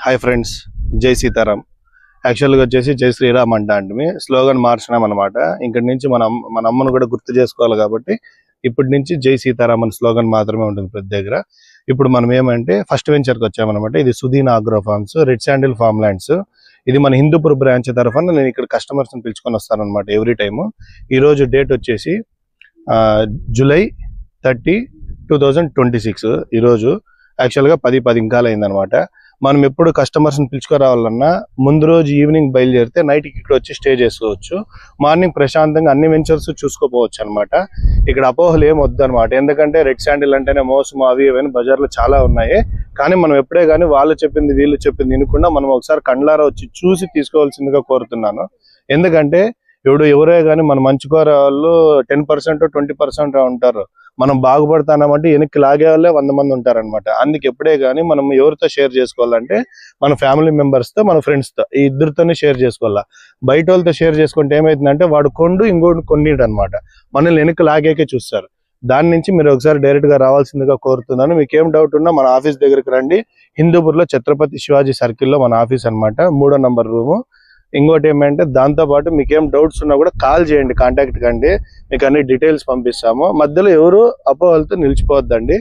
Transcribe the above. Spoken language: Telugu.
హాయ్ ఫ్రెండ్స్, జై సీతారాం. యాక్చువల్గా వచ్చేసి జై శ్రీరామ్ అంటే స్లోగన్ మార్చినాం అనమాట. ఇక్కడి నుంచి మన అమ్మను కూడా గుర్తు చేసుకోవాలి కాబట్టి ఇప్పటి నుంచి జై సీతారాం అని స్లోగన్ మాత్రమే ఉంటుంది ప్రతి దగ్గర. ఇప్పుడు మనం ఏమంటే ఫస్ట్ వెంచర్కి వచ్చామన్నమాట. ఇది Sudeen agro farms, red sandal farm lands. ఇది మన హిందూపూర్ బ్రాంచ్ తరఫున నేను ఇక్కడ కస్టమర్స్ని పిలుచుకొని వస్తాను అనమాట ఎవ్రీ టైము. ఈరోజు డేట్ వచ్చేసి జూలై 30, 2026. ఈరోజు యాక్చువల్గా 10 ఇంకా అయిందనమాట. మనం ఎప్పుడు కస్టమర్స్ని పిలుచుకురావాలన్నా ముందు రోజు ఈవినింగ్ బయలుదేరితే నైట్కి ఇక్కడ వచ్చి స్టే చేసుకోవచ్చు. మార్నింగ్ ప్రశాంతంగా అన్ని వెంచర్స్ చూసుకోపోవచ్చు అనమాట. ఇక్కడ అపోహలు ఏం వద్దు అనమాట. ఎందుకంటే రెడ్ శాండిల్ అంటేనే మోసం అవి ఇవన్నీ బజార్లో చాలా ఉన్నాయి. కానీ మనం ఎప్పుడే కానీ వాళ్ళు చెప్పింది వీళ్ళు చెప్పింది వినకుండా మనం ఒకసారి కండ్లారా వచ్చి చూసి తీసుకోవాల్సిందిగా కోరుతున్నాను. ఎందుకంటే ఎవరే కానీ మన మంచి కోరే వాళ్ళు 10%, 20% ఉంటారు. మనం బాగుపడతామంటే వెనక్కి లాగే వాళ్ళే 100 మంది ఉంటారనమాట. అందుకే ఎప్పుడే కానీ మనం ఎవరితో షేర్ చేసుకోవాలంటే మన ఫ్యామిలీ మెంబర్స్తో, మన ఫ్రెండ్స్తో, ఈ ఇద్దరితోనే షేర్ చేసుకోవాలా. బయట వాళ్ళతో షేర్ చేసుకుంటే ఏమవుతుందంటే వాడు ఇంకోటి కొన్నిడు అనమాట. మనల్ని వెనక్కి లాగేకే చూస్తారు. దాని నుంచి మీరు ఒకసారి డైరెక్ట్గా రావాల్సిందిగా కోరుతున్నాను. మీకు ఏం డౌట్ ఉన్నా మన ఆఫీస్ దగ్గరికి రండి. హిందూపూర్లో ఛత్రపతి శివాజీ సర్కిల్లో మన ఆఫీస్ అనమాట, 3వ నంబర్ రూము. ఇంకోటి ఏమంటే దాంతోపాటు మీకు ఏం డౌట్స్ ఉన్నా కూడా కాల్ చేయండి, కాంటాక్ట్ కండి. మీకు అన్ని డీటెయిల్స్ పంపిస్తాము. మధ్యలో ఎవరు అపోహలతో నిలిచిపోవద్దండి.